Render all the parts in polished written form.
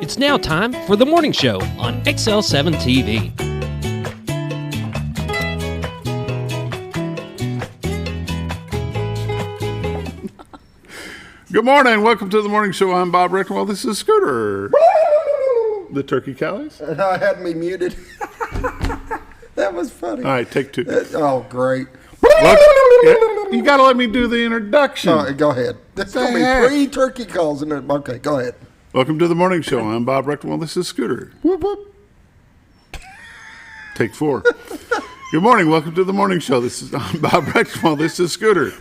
It's now time for the morning show on XL7-TV. Good morning. Welcome to the morning show. I'm Bob Reckenwell. This is Scooter. The turkey cows. I had me muted. That was funny. All right, take two. Oh, great. You got to let me do the introduction. Go ahead. There's going to be 3 turkey calls in it. Okay, go ahead. Welcome to the morning show. I'm Bob Reckenwell. This is Scooter. Whoop, whoop. Take 4. Good morning. Welcome to the morning show. I'm Bob Reckenwell. This is Scooter.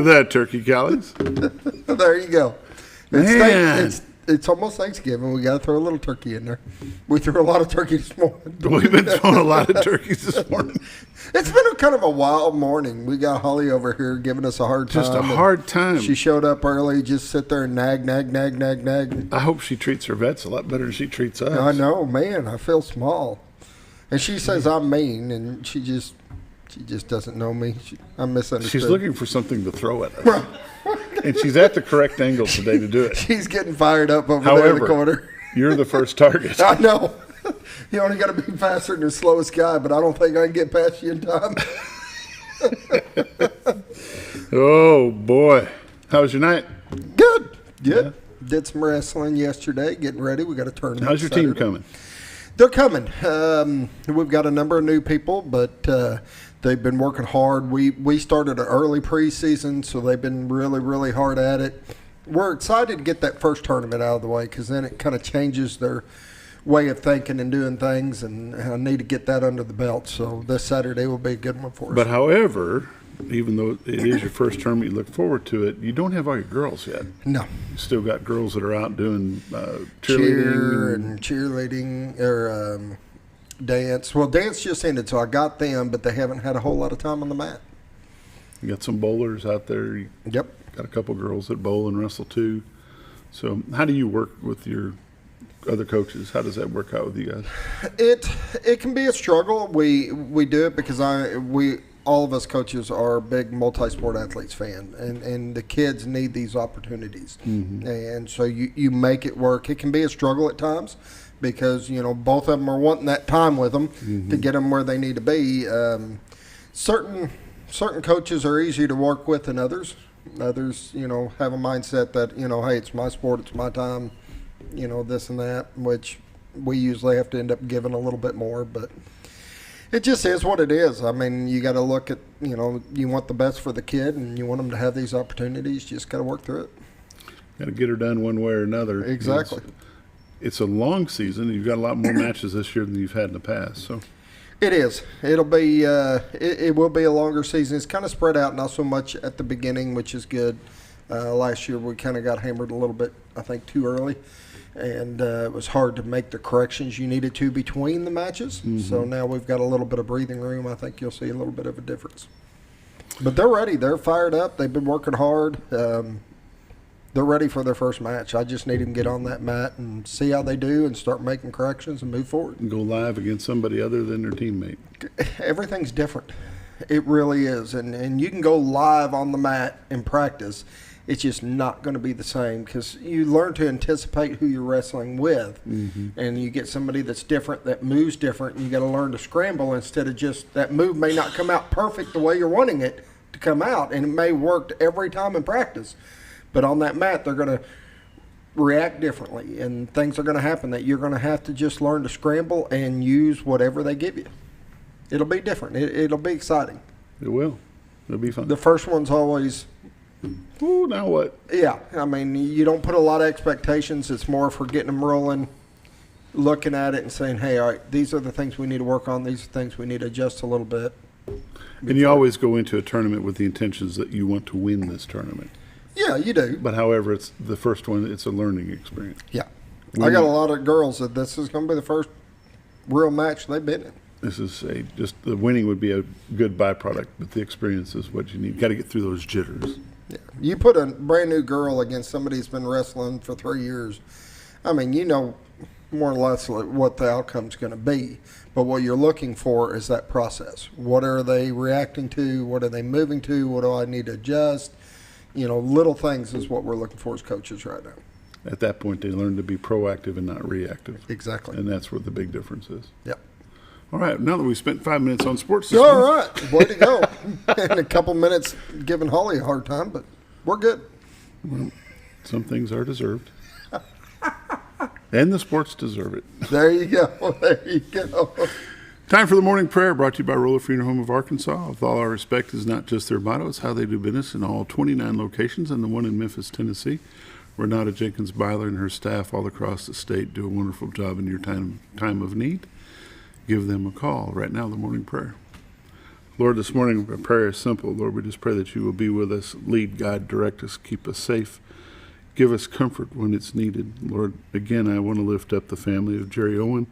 That turkey cows. There you go. It's almost Thanksgiving. We got to throw a little turkey in there. We threw a lot of turkey this morning. We've been throwing a lot of turkeys this morning. It's been a kind of a wild morning. We got Hollie over here giving us a hard time. Just a hard time. She showed up early, just sit there and nag. I hope she treats her vets a lot better than she treats us. I know, man. I feel small. And she says I'm mean, and she just doesn't know me. I'm misunderstood. She's looking for something to throw at us. And she's at the correct angle today to do it. She's getting fired up over there in the corner. You're the first target. I know. You only got to be faster than the slowest guy, but I don't think I can get past you in time. Oh, boy. How was your night? Good. Yeah. Did some wrestling yesterday, getting ready. We got a tournament. How's your team coming? They're coming. We've got a number of new people, but they've been working hard. We started an early preseason, so they've been really, really hard at it. We're excited to get that first tournament out of the way because then it kind of changes their way of thinking and doing things, and I need to get that under the belt. So this Saturday will be a good one for us. But however, even though it is your first tournament, you look forward to it, you don't have all your girls yet. No. You still got girls that are out doing cheerleading or dance. Well, dance just ended, so I got them, but they haven't had a whole lot of time on the mat. You got some bowlers out there. Yep. Got a couple girls that bowl and wrestle too. So how do you work with your other coaches? How does that work out with you guys? It can be a struggle. We do it because all of us coaches are big multi-sport athletes fan, and the kids need these opportunities. Mm-hmm. And so you make it work. It can be a struggle at times because, both of them are wanting that time with them to get them where they need to be. Certain coaches are easier to work with than others. Others, have a mindset that, hey, it's my sport, it's my time, this and that, which we usually have to end up giving a little bit more, but it just is what it is. I mean, you got to look at, you want the best for the kid and you want them to have these opportunities. You just got to work through it. Got to get her done one way or another. Exactly. It's a long season. You've got a lot more matches this year than you've had in the past. So it is. It'll be. It will be a longer season. It's kind of spread out, not so much at the beginning, which is good. Last year we kind of got hammered a little bit, I think, too early. And it was hard to make the corrections you needed to between the matches. Mm-hmm. So now we've got a little bit of breathing room. I think you'll see a little bit of a difference. But they're ready. They're fired up. They've been working hard. They're ready for their first match. I just need them to get on that mat and see how they do and start making corrections and move forward. And go live against somebody other than their teammate. Everything's different. It really is. And you can go live on the mat in practice. It's just not going to be the same because you learn to anticipate who you're wrestling with. Mm-hmm. And you get somebody that's different, that moves different, and you got to learn to scramble instead of just that move may not come out perfect the way you're wanting it to come out, and it may work every time in practice. But on that mat, they're going to react differently, and things are going to happen that you're going to have to just learn to scramble and use whatever they give you. It'll be different. It'll be exciting. It will. It'll be fun. The first one's always... Ooh, now what? Yeah, I mean, you don't put a lot of expectations. It's more for getting them rolling, looking at it and saying, hey, all right, these are the things we need to work on. These are things we need to adjust a little bit. And you always go into a tournament with the intentions that you want to win this tournament. Yeah, you do. But however, it's the first one, it's a learning experience. Yeah. I got a lot of girls that this is going to be the first real match they've been in. This is just the winning would be a good byproduct, but the experience is what you need. Got to get through those jitters. Yeah. You put a brand new girl against somebody who's been wrestling for 3 years. I mean, more or less what the outcome's going to be. But what you're looking for is that process. What are they reacting to? What are they moving to? What do I need to adjust? Little things is what we're looking for as coaches right now. at that point they learn to be proactive and not reactive. Exactly. And that's where the big difference is. Yep. All right, now that we spent 5 minutes on sports this All morning, right. Way to go. And a couple minutes giving Hollie a hard time, but we're good. well, some things are deserved. And the sports deserve it. There you go. There you go. Time for the morning prayer, brought to you by Roller Funeral Home of Arkansas. With all our respect is not just their motto, it's how they do business in all 29 locations and the one in Memphis, Tennessee. Renata Jenkins Byler and her staff all across the state do a wonderful job in your time of need. Give them a call. Right now, the morning prayer. Lord, this morning our prayer is simple. Lord, we just pray that you will be with us, lead, guide, direct us, keep us safe. Give us comfort when it's needed. Lord, again, I want to lift up the family of Jerry Owen,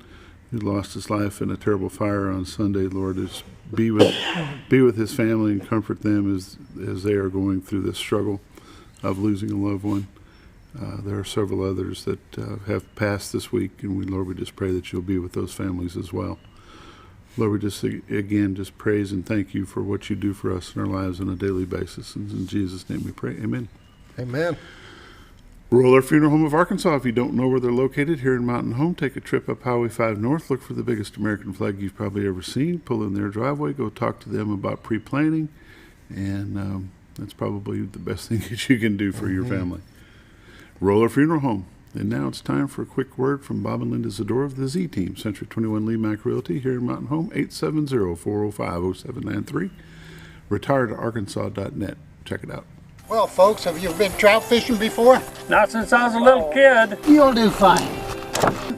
who lost his life in a terrible fire on Sunday. Lord, just be with his family and comfort them as they are going through this struggle of losing a loved one. There are several others that have passed this week, and Lord, we just pray that you'll be with those families as well. Lord, we just, again, just praise and thank you for what you do for us in our lives on a daily basis. And in Jesus' name we pray. Amen. Amen. Roller Funeral Home of Arkansas. If you don't know where they're located here in Mountain Home, take a trip up Highway 5 North. Look for the biggest American flag you've probably ever seen. Pull in their driveway. Go talk to them about pre-planning. And that's probably the best thing that you can do for your family. Roller Funeral Home. And now it's time for a quick word from Bob and Linda Zadora of the Z Team, Century 21 Lee Mack Realty here in Mountain Home, 870-405-0793. Retiredarkansas.net. Check it out. Well, folks, have you been trout fishing before? Not since I was a little kid. You'll do fine.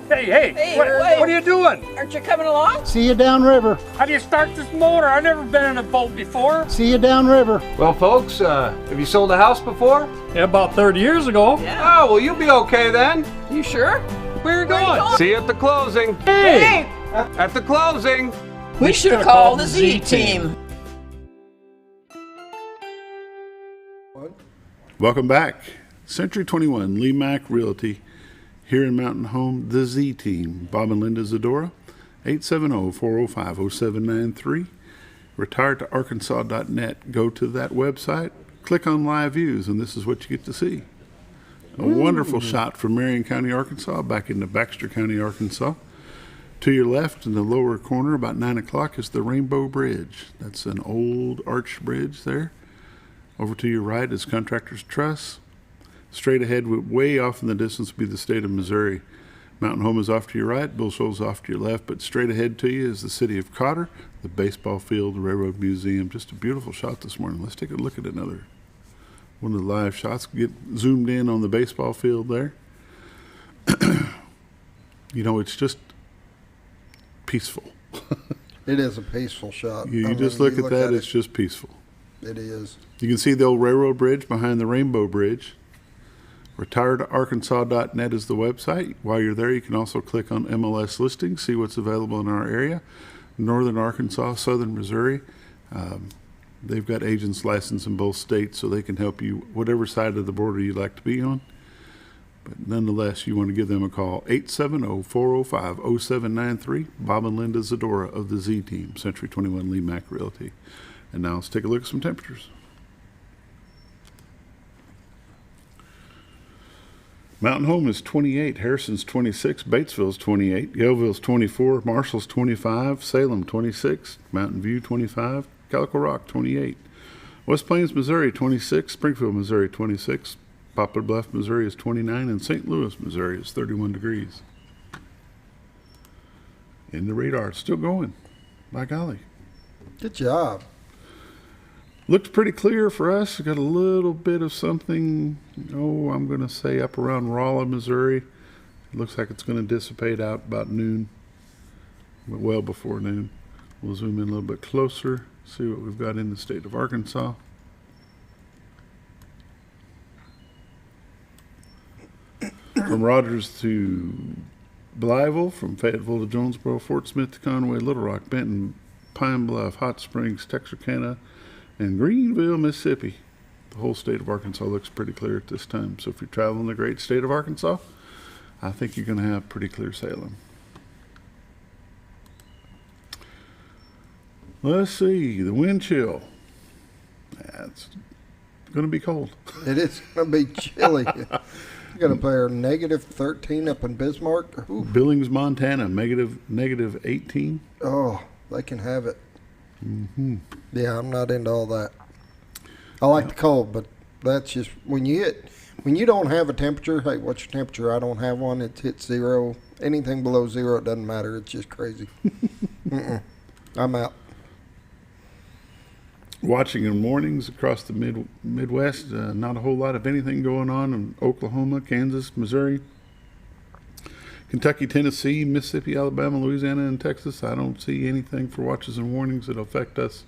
Hey, what are you doing? Aren't you coming along? See you downriver. How do you start this motor? I've never been in a boat before. See you downriver. Well, folks, have you sold a house before? Yeah, about 30 years ago. Yeah. Oh, well, you'll be okay then. You sure? Where are you going? See you at the closing. Hey! At the closing. We should have called the Z Team. Welcome back. Century 21 Lee Mack Realty here in Mountain Home, the Z Team. Bob and Linda Zadora, 870-405-0793. Retiredarkansas.net. Go to that website, click on live views, and this is what you get to see. A wonderful shot from Marion County, Arkansas, back into Baxter County, Arkansas. To your left in the lower corner, about 9 o'clock, is the Rainbow Bridge. That's an old arched bridge there. Over to your right is Contractors Truss. Straight ahead, way off in the distance, will be the state of Missouri. Mountain Home is off to your right, Bill Shoals off to your left, but straight ahead to you is the city of Cotter, the baseball field, the Railroad Museum. Just a beautiful shot this morning. Let's take a look at another one of the live shots. Get zoomed in on the baseball field there. You know, it's just peaceful. It is a peaceful shot. You just look at that, it's just peaceful. It is. You can see the old railroad bridge behind the Rainbow Bridge. Retiredarkansas.net is the website. While you're there, you can also click on MLS listings, see what's available in our area. Northern Arkansas, Southern Missouri. They've got agents licensed in both states, so they can help you whatever side of the border you'd like to be on. But nonetheless, you want to give them a call, 870-405-0793. Bob and Linda Zadora of the Z Team, Century 21 Lee Mack Realty. And now let's take a look at some temperatures. Mountain Home is 28, Harrison's 26, Batesville's 28, Yaleville's 24, Marshall's 25, Salem 26, Mountain View 25, Calico Rock 28, West Plains, Missouri 26, Springfield, Missouri 26, Poplar Bluff, Missouri is 29, and St. Louis, Missouri is 31 degrees. In the radar, it's still going. By golly. Good job. Looked pretty clear for us. Got a little bit of something, I'm going to say up around Rolla, Missouri. It looks like it's going to dissipate out about noon, but well before noon. We'll zoom in a little bit closer, see what we've got in the state of Arkansas. From Rogers to Blytheville, from Fayetteville to Jonesboro, Fort Smith to Conway, Little Rock, Benton, Pine Bluff, Hot Springs, Texarkana, and Greenville, Mississippi. The whole state of Arkansas looks pretty clear at this time. So if you're traveling the great state of Arkansas, I think you're going to have pretty clear sailing. Let's see, the wind chill. That's going to be cold. It is going to be chilly. You got a player -13 up in Bismarck. Ooh. Billings, Montana, negative 18. Oh, they can have it. Yeah, I'm not into all that. I like the cold, but that's just when you don't have a temperature. Hey, what's your temperature? I don't have one. It hits 0. Anything below 0, it doesn't matter. It's just crazy. I'm out. Watching in mornings across the Midwest, not a whole lot of anything going on in Oklahoma, Kansas, Missouri, Kentucky, Tennessee, Mississippi, Alabama, Louisiana, and Texas. I don't see anything for watches and warnings that affect us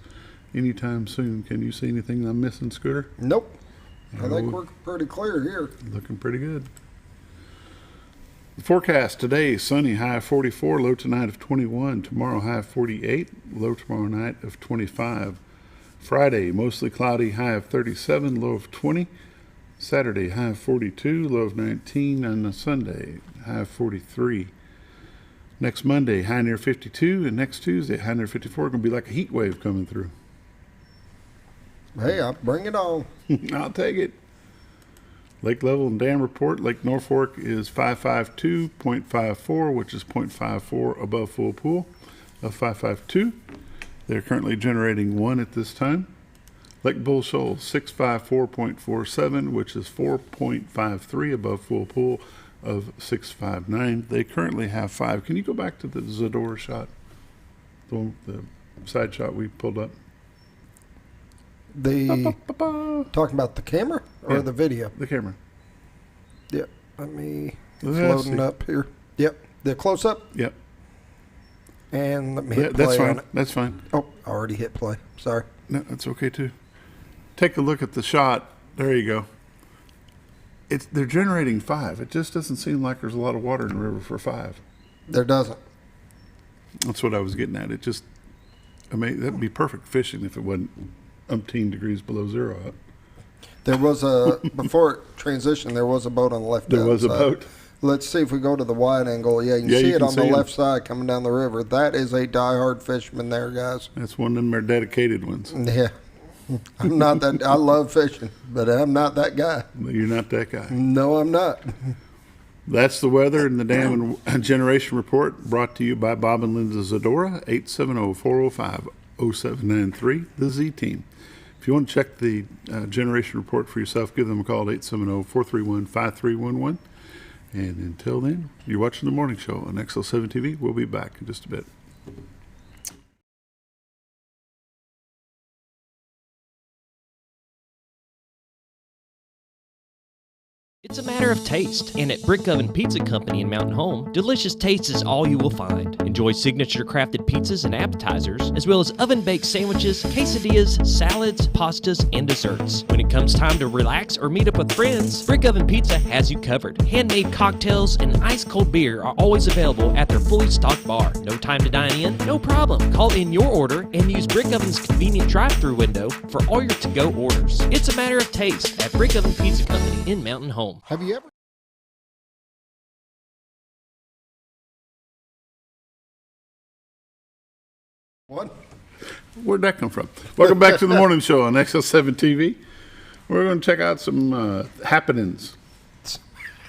anytime soon. Can you see anything I'm missing, Scooter? Nope. I think we're pretty clear here. Looking pretty good. The forecast today, sunny, high of 44, low tonight of 21. Tomorrow, high of 48, low tomorrow night of 25. Friday, mostly cloudy, high of 37, low of 20. Saturday, high of 42, low of 19. And Sunday, high of 43. Next Monday, high near 52. And next Tuesday, high near 54. Going to be like a heat wave coming through. Hey, I'll bring it on. I'll take it. Lake level and dam report. Lake Norfolk is 552.54, which is 0.54 above full pool of 552. They're currently generating 1 at this time. Lake Bull Shoals, 654.47, which is 4.53 above full pool of 659. They currently have 5. Can you go back to the Zadora shot? The side shot we pulled up? Talking about the camera or the video? The camera. Yep. Let me. It's loading up here. Yep. The close up. Yep. And let me hit play that's fine. on it. That's fine. Oh, I already hit play. Sorry. No, that's okay too. Take a look at the shot. There you go. They're generating 5. It just doesn't seem like there's a lot of water in the river for 5. There doesn't. That's what I was getting at. That'd be perfect fishing if it wasn't umpteen degrees below 0 out. There was before it transitioned, there was a boat on the left There was a side. boat. Let's see if we go to the wide angle. Yeah, you can see it on the left side coming down the river. That is a diehard fisherman there, guys. That's one of them dedicated ones. Yeah. I'm not that. I love fishing, but I'm not that guy. You're not that guy. No, I'm not. That's the weather and the dam and generation report brought to you by Bob and Linda Zadora, 870-405-0793, the Z Team. If you want to check the generation report for yourself, give them a call at 870-431-5311. And until then, you're watching The Morning Show on XL7-TV. We'll be back in just a bit. It's a matter of taste, and at Brick Oven Pizza Company in Mountain Home, delicious taste is all you will find. Enjoy signature crafted pizzas and appetizers, as well as oven-baked sandwiches, quesadillas, salads, pastas, and desserts. When it comes time to relax or meet up with friends, Brick Oven Pizza has you covered. Handmade cocktails and ice-cold beer are always available at their fully stocked bar. No time to dine in? No problem. Call in your order and use Brick Oven's convenient drive-thru window for all your to-go orders. It's a matter of taste at Brick Oven Pizza Company in Mountain Home. Have you ever? What? Where'd that come from? Welcome back to the morning show on XL7-TV. We're going to check out some happenings.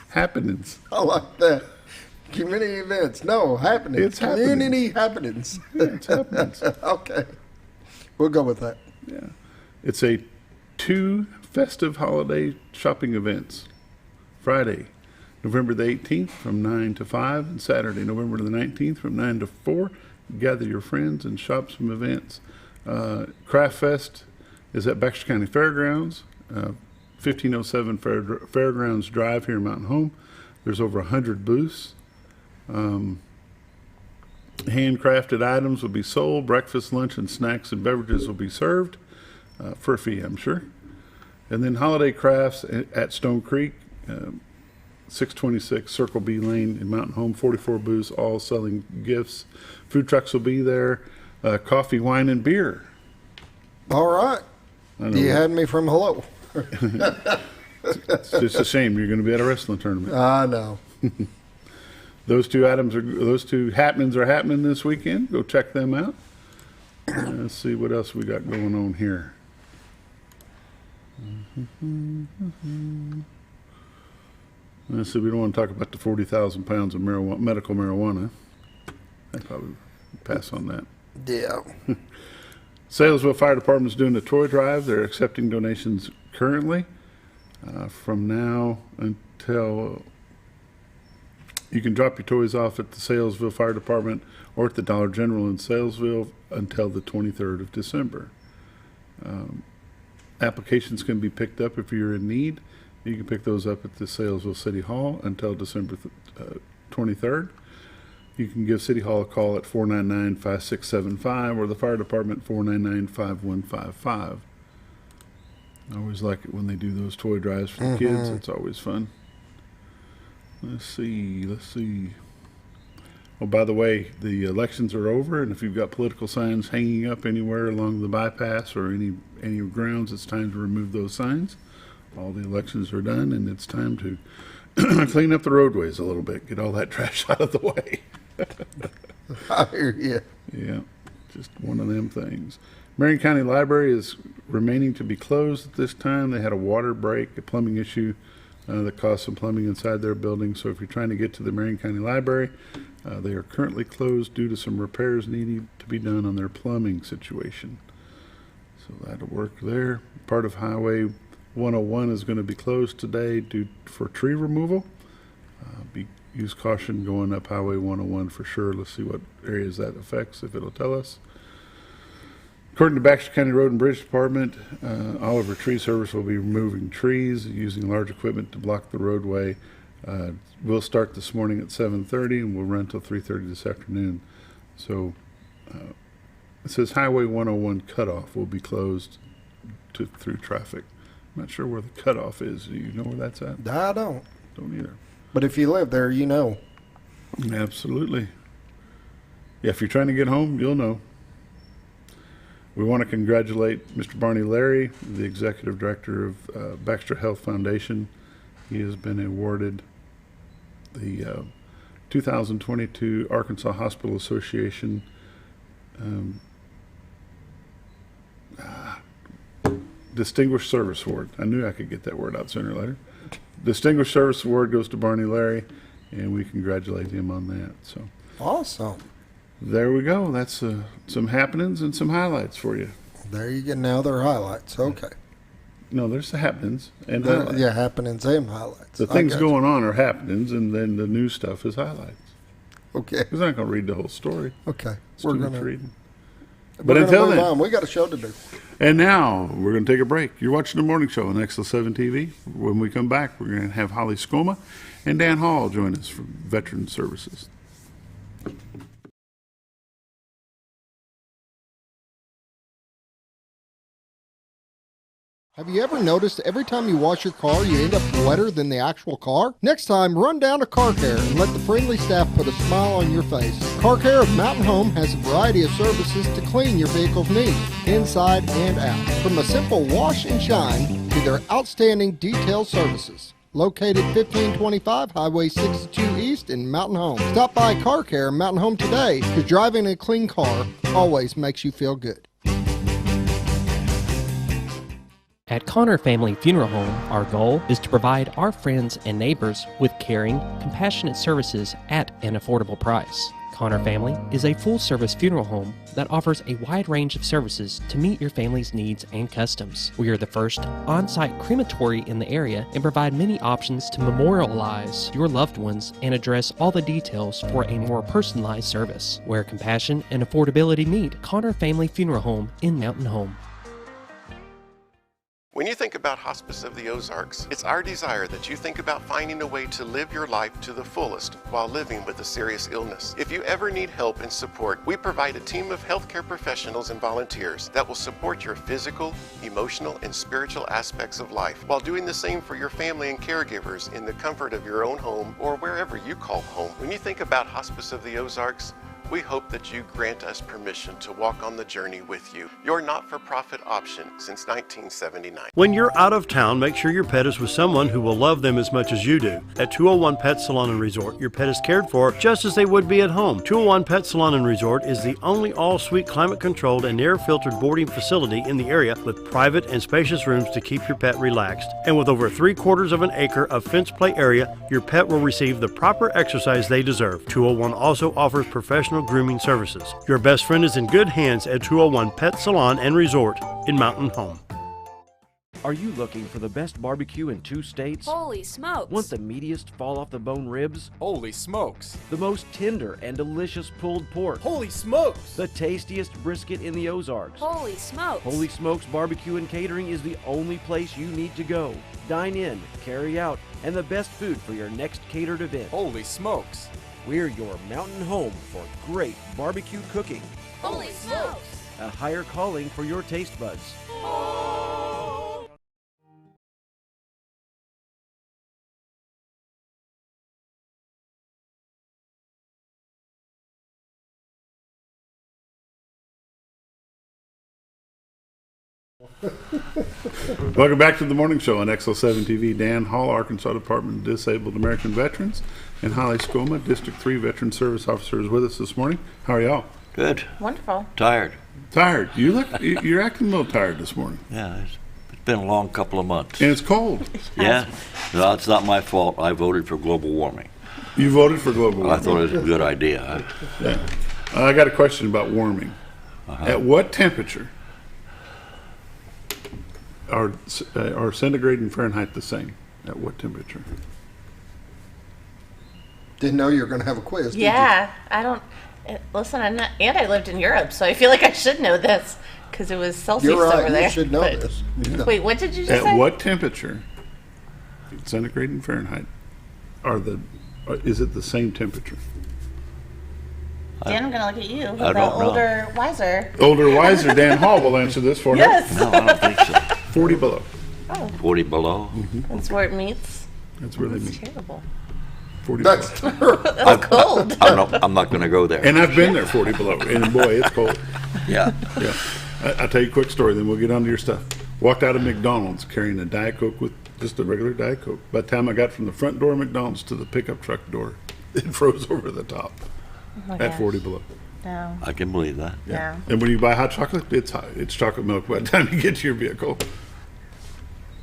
Happenings. I like that. Community events. No, happenings. It's Community happenings. Yeah, it's happenings. Okay. We'll go with that. Yeah. It's 2 festive holiday shopping events. Friday, November the 18th from 9 to 5, and Saturday, November the 19th from 9 to 4. Gather your friends and shop some events. Craft Fest is at Baxter County Fairgrounds, 1507 Fairgrounds Drive here in Mountain Home. There's over 100 booths. Handcrafted items will be sold. Breakfast, lunch, and snacks and beverages will be served for a fee, I'm sure. And then holiday crafts at Stone Creek, 626 Circle B Lane in Mountain Home, 44 booths, all selling gifts. Food trucks will be there. Coffee, wine, and beer. All right. You had me from hello. It's just a shame you're going to be at a wrestling tournament. I know. Those two happenings are happening this weekend. Go check them out. Let's see what else we got going on here. Let's see, we don't want to talk about the 40,000 pounds of medical marijuana. I'd probably pass on that. Yeah. Salesville Fire Department is doing a toy drive. They're accepting donations currently. From now until you can drop your toys off at the Salesville Fire Department or at the Dollar General in Salesville until the 23rd of December. Applications can be picked up if you're in need. You can pick those up at the Salesville City Hall until December 23rd. You can give City Hall a call at 499-5675 or the Fire Department 499-5155. I always like it when they do those toy drives for the kids. It's always fun. Let's see. Oh, by the way, the elections are over, and if you've got political signs hanging up anywhere along the bypass or any grounds, it's time to remove those signs. All the elections are done, and it's time to clean up the roadways a little bit, get all that trash out of the way. I hear you. Yeah, just one of them things. Marion County Library is remaining to be closed at this time. They had a water break, a plumbing issue that caused some plumbing inside their building. So if you're trying to get to the Marion County Library, they are currently closed due to some repairs needing to be done on their plumbing situation. So that'll work there. Part of Highway 101 is going to be closed today for tree removal. Use caution going up Highway 101 for sure. Let's see what areas that affects, if it'll tell us. According to Baxter County Road and Bridge Department, Oliver Tree Service will be removing trees using large equipment to block the roadway. We'll start this morning at 7:30 and we'll run till 3:30 this afternoon. So it says Highway 101 cutoff will be closed through traffic. I'm not sure where the cutoff is. Do you know where that's at? I don't. Don't either. But if you live there, you know. Absolutely. Yeah, if you're trying to get home, you'll know. We want to congratulate Mr. Barney Larry, the Executive Director of Baxter Health Foundation. He has been awarded the 2022 Arkansas Hospital Association Distinguished Service Award. I knew I could get that word out sooner or later. Distinguished Service Award goes to Barney Larry, and we congratulate him on that. So Awesome. there we go. That's some happenings and some highlights for you. There you go. Now they're highlights. Okay. No, there's the happenings and highlights. Yeah, happenings and highlights. The I things got you. going on are happenings, and then the new stuff is highlights. Okay. Because I'm not going to read the whole story. Okay. It's We're too going much to. reading. But But until move then, on. We got a show to do. and now we're going to take a break. You're watching the morning show on XL7-TV. When we come back, we're going to have Hollie Scoma and Dan Hall join us from Veteran Services. Have you ever noticed every time you wash your car, you end up wetter than the actual car? Next time, run down to Car Care and let the friendly staff put a smile on your face. Car Care of Mountain Home has a variety of services to clean your vehicle's needs, inside and out. From a simple wash and shine to their outstanding detailed services. Located 1525 Highway 62 East in Mountain Home. Stop by Car Care Mountain Home today, because driving a clean car always makes you feel good. At Connor Family Funeral Home, our goal is to provide our friends and neighbors with caring, compassionate services at an affordable price. Connor Family is a full-service funeral home that offers a wide range of services to meet your family's needs and customs. We are the first on-site crematory in the area and provide many options to memorialize your loved ones and address all the details for a more personalized service. Where compassion and affordability meet, Connor Family Funeral Home in Mountain Home. When you think about Hospice of the Ozarks, it's our desire that you think about finding a way to live your life to the fullest while living with a serious illness. If you ever need help and support, we provide a team of healthcare professionals and volunteers that will support your physical, emotional, and spiritual aspects of life while doing the same for your family and caregivers in the comfort of your own home or wherever you call home. When you think about Hospice of the Ozarks, we hope that you grant us permission to walk on the journey with you. Your not-for-profit option since 1979. When you're out of town, make sure your pet is with someone who will love them as much as you do. At 201 Pet Salon and Resort, your pet is cared for just as they would be at home. 201 Pet Salon and Resort is the only all-suite climate-controlled and air-filtered boarding facility in the area with private and spacious rooms to keep your pet relaxed. And with over 3/4 of an acre of fenced play area, your pet will receive the proper exercise they deserve. 201 also offers professional grooming services. Your best friend is in good hands at 201 Pet Salon and Resort in Mountain Home. Are you looking for the best barbecue in 2 states? Holy smokes! Want the meatiest fall-off-the-bone ribs? Holy smokes! The most tender and delicious pulled pork? Holy smokes! The tastiest brisket in the Ozarks? Holy smokes! Holy Smokes Barbecue and Catering is the only place you need to go. Dine in, carry out, and the best food for your next catered event. Holy smokes! We're your mountain home for great barbecue cooking. Holy smokes! A higher calling for your taste buds. Welcome back to the morning show on XL7-TV. Dan Hall, Arkansas Department of Disabled American Veterans, and Hollie Scoma, District 3 Veteran Service Officer, is with us this morning. How are y'all? Good. Wonderful. Tired. Tired. You're acting a little tired this morning. Yeah, it's been a long couple of months. And it's cold. Yeah. No, it's not my fault. I voted for global warming. You voted for global warming? I thought it was a good idea. Yeah. I got a question about warming. At what temperature are centigrade and Fahrenheit the same? At what temperature? Didn't know you were going to have a quiz, did Yeah, I don't. Listen, I'm not. And I lived in Europe, so I feel like I should know this because it was Celsius You're right, over there. you should know But- this. Yeah. Wait, what did you just say? At what temperature, centigrade and Fahrenheit, is it the same temperature? Dan, I'm going to look at you. I The don't know. older, wiser. Older, wiser Dan Hall will answer this for Yes. No, I don't think so. 40 below. 40 below. That's where it meets. That's where they That's meet. terrible. 40 That's below. That's cold. I'm not going to go there. And I've been there 40 below, and boy, it's cold. Yeah. Yeah. I'll tell you a quick story, then we'll get on to your stuff. Walked out of McDonald's carrying a Diet Coke with just a regular Diet Coke. By the time I got from the front door of McDonald's to the pickup truck door, it froze over the top my at gosh. 40 below. No. I can believe that. Yeah. And when you buy hot chocolate, it's hot. It's chocolate milk by the time you get to your vehicle.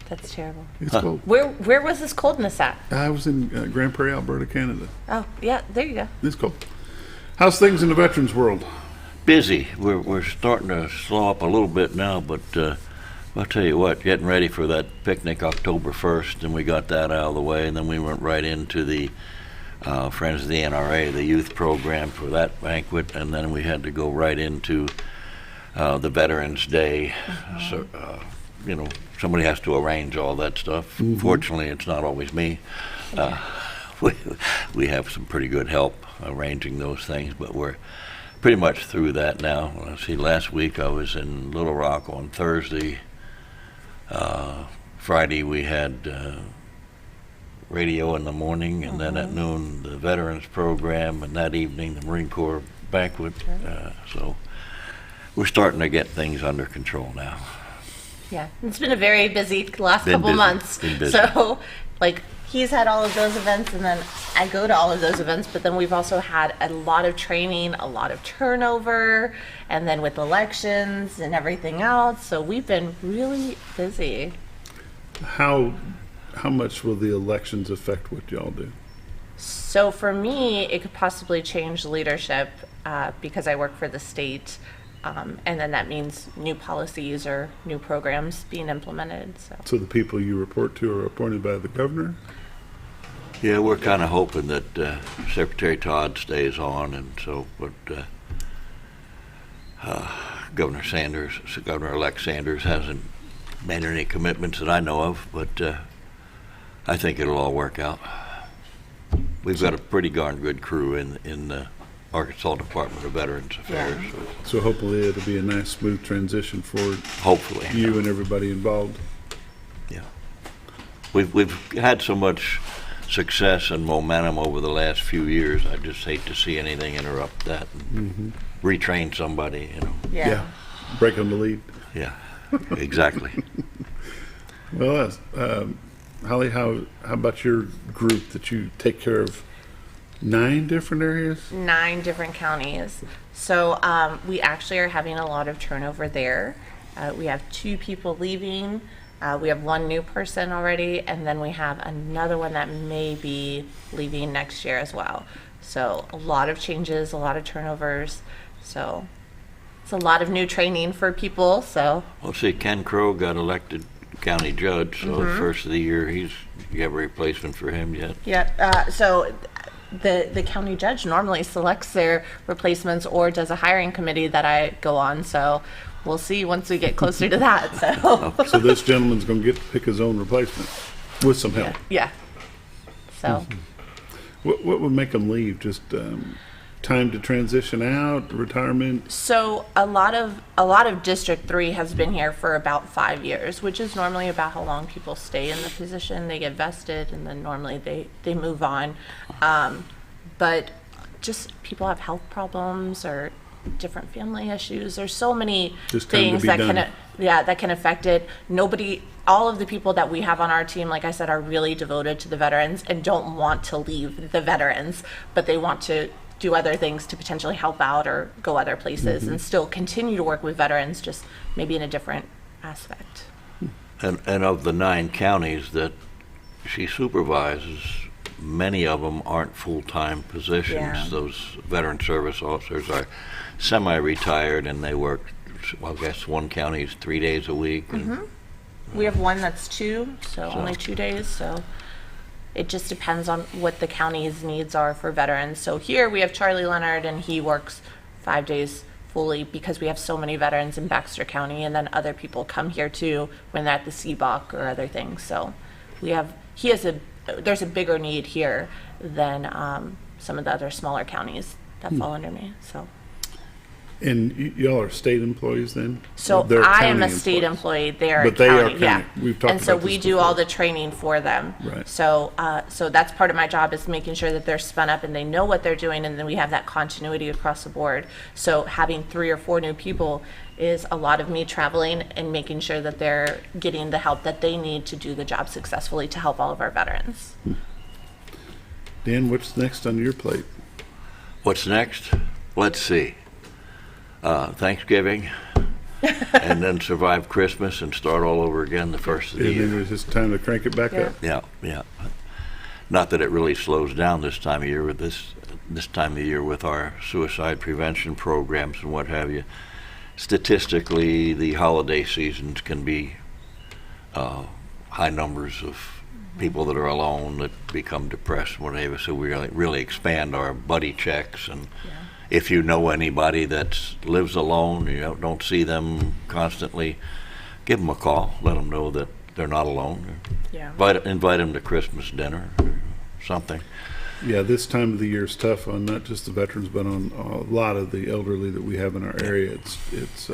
That's terrible. It's cold. Where was this coldness at? I was in Grand Prairie, Alberta, Canada. Oh, yeah, there you go. It's cold. How's things in the veterans world? Busy. We're starting to slow up a little bit now, but I'll tell you what, getting ready for that picnic October 1st, and we got that out of the way, and then we went right into the Friends of the NRA, the youth program for that banquet, and then we had to go right into the Veterans Day. So, somebody has to arrange all that stuff. Fortunately, it's not always me. We have some pretty good help arranging those things, but we're pretty much through that now. Let's see, last week I was in Little Rock on Thursday. Friday we had radio in the morning, and then at noon the Veterans program, and that evening the Marine Corps banquet. So we're starting to get things under control now. Yeah, it's been a very busy last Been couple busy. months. Been busy. So, he's had all of those events, and then I go to all of those events, but then we've also had a lot of training, a lot of turnover, and then with elections and everything else. So we've been really busy. How much will the elections affect what y'all do? So for me, it could possibly change leadership because I work for the state. And then that means new policies or new programs being implemented. So the people you report to are appointed by the governor? Yeah, we're kind of hoping that Secretary Todd stays on, and so, but Governor-elect Sanders hasn't made any commitments that I know of, but I think it'll all work out. We've got a pretty darn good crew in the Arkansas Department of Veterans Affairs. Yeah. So hopefully it'll be a nice, smooth transition for Hopefully. you and everybody involved. Yeah. We've had so much success and momentum over the last few years. I just hate to see anything interrupt that. And retrain somebody, you know. Yeah. Break them to lead. Yeah, exactly. Well, Holly, how about your group that you take care of 9 different areas? 9 different counties. So we actually are having a lot of turnover there. We have 2 people leaving. We have 1 new person already, and then we have another one that may be leaving next year as well. So a lot of changes, a lot of turnovers. So it's a lot of new training for people. So Well, see, Ken Crow got elected county judge, so the first of the year, you have a replacement for him yet? yeah. So the county judge normally selects their replacements or does a hiring committee that I go on. So we'll see once we get closer to that. So So this gentleman's going to get to pick his own replacement with some help. yeah. So. What would make him leave? Just time to transition out, retirement? So a lot of District 3 has been here for about 5 years, which is normally about how long people stay in the position. They get vested, and then normally they move on. But just people have health problems or different family issues. There's so many things that can affect it. All of the people that we have on our team, like I said, are really devoted to the veterans and don't want to leave the veterans, but they want to do other things to potentially help out or go other places and still continue to work with veterans, just maybe in a different aspect. And of the 9 counties that she supervises, many of them aren't full-time positions. Yeah. Those veteran service officers are semi-retired, and they work, well, I guess one county is 3 days a week. And We have one that's 2, so only 2 days. So it just depends on what the county's needs are for veterans. So here we have Charlie Leonard, and he works 5 days fully because we have so many veterans in Baxter County, and then other people come here too when they're at the CBOC or other things. So there's a bigger need here than some of the other smaller counties that fall under me. So. And y'all are state employees then? So They're I am a county state employees. employee. They're But a they are county, yeah. county. We've talked And so about we this do before. all the training for them. Right. So so that's part of my job, is making sure that they're spun up and they know what they're doing, and then we have that continuity across the board. So having 3 or 4 new people is a lot of me traveling and making sure that they're getting the help that they need to do the job successfully to help all of our veterans. Dan, what's next on your plate? What's next? Let's see. Thanksgiving, and then survive Christmas and start all over again the first of the And year. then it's just time to crank it back up? Yeah. Not that it really slows down this time of year, with this time of the year with our suicide prevention programs and what have you. Statistically, the holiday seasons can be high numbers of people that are alone that become depressed and whatever. So we really expand our buddy checks, and if you know anybody that lives alone, you don't see them constantly, give them a call. Let them know that they're not alone. Yeah. Invite them to Christmas dinner or something. Yeah, this time of the year is tough on not just the veterans, but on a lot of the elderly that we have in our area. It's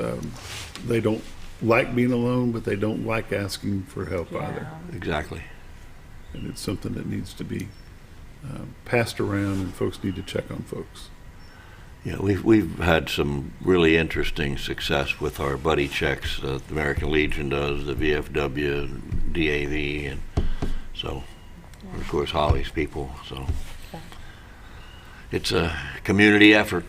they don't like being alone, but they don't like asking for help either. Exactly. And it's something that needs to be passed around, and folks need to check on folks. Yeah, we've had some really interesting success with our buddy checks. The American Legion does, the VFW, DAV, and so, of course, Hollie's people. So it's a community effort.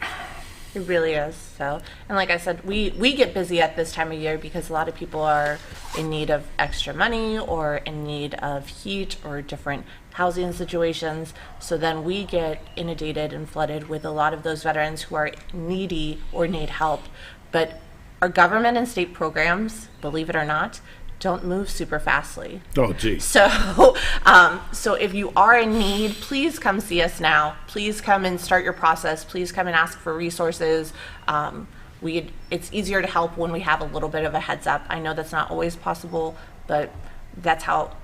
It really is. So, and like I said, we get busy at this time of year because a lot of people are in need of extra money or in need of heat or different housing situations. So then we get inundated and flooded with a lot of those veterans who are needy or need help. But our government and state programs, believe it or not, don't move super fastly. Oh, gee. So, so if you are in need, please come see us now. Please come and start your process. Please come and ask for resources. It's easier to help when we have a little bit of a heads up. I know that's not always possible, but that's how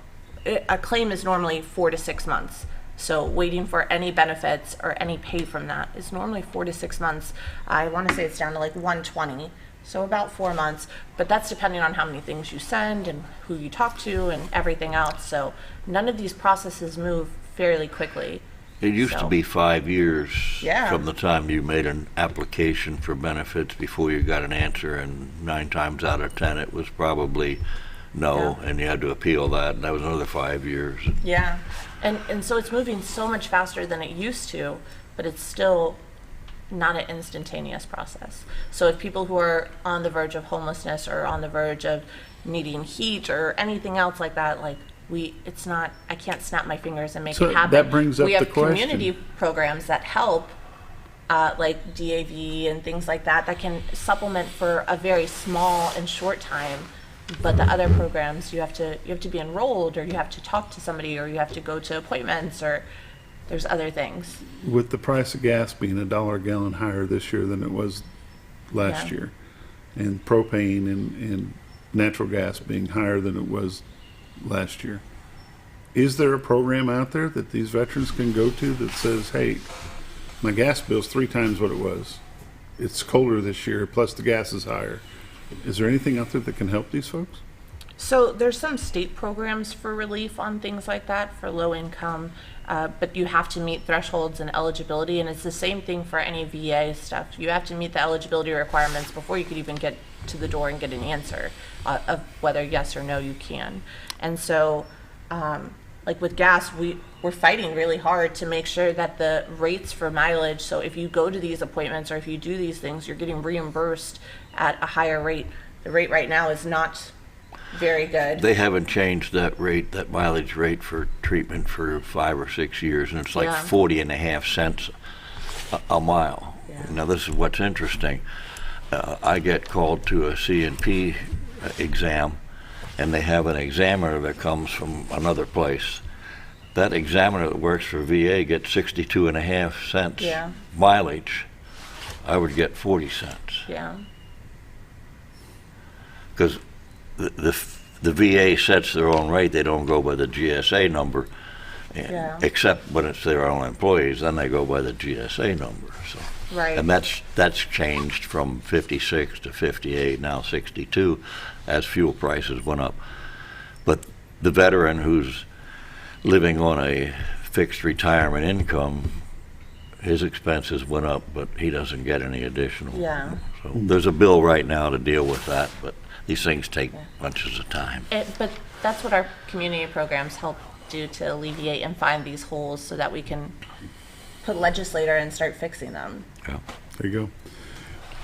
a claim is normally 4 to 6 months. So waiting for any benefits or any pay from that is normally 4 to 6 months. I want to say it's down to like 120. So about 4 months, but that's depending on how many things you send and who you talk to and everything else. So none of these processes move fairly quickly. It used to be 5 years Yeah. from the time you made an application for benefits before you got an answer, and 9 times out of 10 it was probably no, and you had to appeal that, and that was another 5 years. Yeah, and so it's moving so much faster than it used to, but it's still not an instantaneous process. So if people who are on the verge of homelessness or on the verge of needing heat or anything else like that, like it's not, I can't snap my fingers and make So it happen. that brings up we have the question. community programs that help, like DAV and things like that, that can supplement for a very small and short time. But the other programs, you have to be enrolled, or you have to talk to somebody, or you have to go to appointments, or there's other things. With the price of gas being $1 a gallon higher this year than it was last year, and propane and natural gas being higher than it was last year, is there a program out there that these veterans can go to that says, hey, my gas bill's 3 times what it was, it's colder this year, plus the gas is higher? Is there anything out there that can help these folks? So there's some state programs for relief on things like that for low income, but you have to meet thresholds and eligibility, and it's the same thing for any VA stuff. You have to meet the eligibility requirements before you could even get to the door and get an answer of whether yes or no you can. And so like with gas, we're fighting really hard to make sure that the rates for mileage, so if you go to these appointments or if you do these things, you're getting reimbursed at a higher rate. The rate right now is not very good. They haven't changed that rate, that mileage rate for treatment for 5 or 6 years, and it's like 40.5 cents a mile. Now this is what's interesting. I get called to a C&P exam, and they have an examiner that comes from another place. That examiner that works for VA gets 62.5 cents mileage. I would get 40 cents. Yeah. Because the VA sets their own rate. They don't go by the GSA number, except when it's their own employees. Then they go by the GSA number. So, and that's changed from 56 to 58, now 62, as fuel prices went up. But the veteran who's living on a fixed retirement income, his expenses went up, but he doesn't get any additional. Yeah. So there's a bill right now to deal with that, but these things take bunches of time. But that's what our community programs help do, to alleviate and find these holes so that we can put legislator and start fixing them. Yeah. There you go.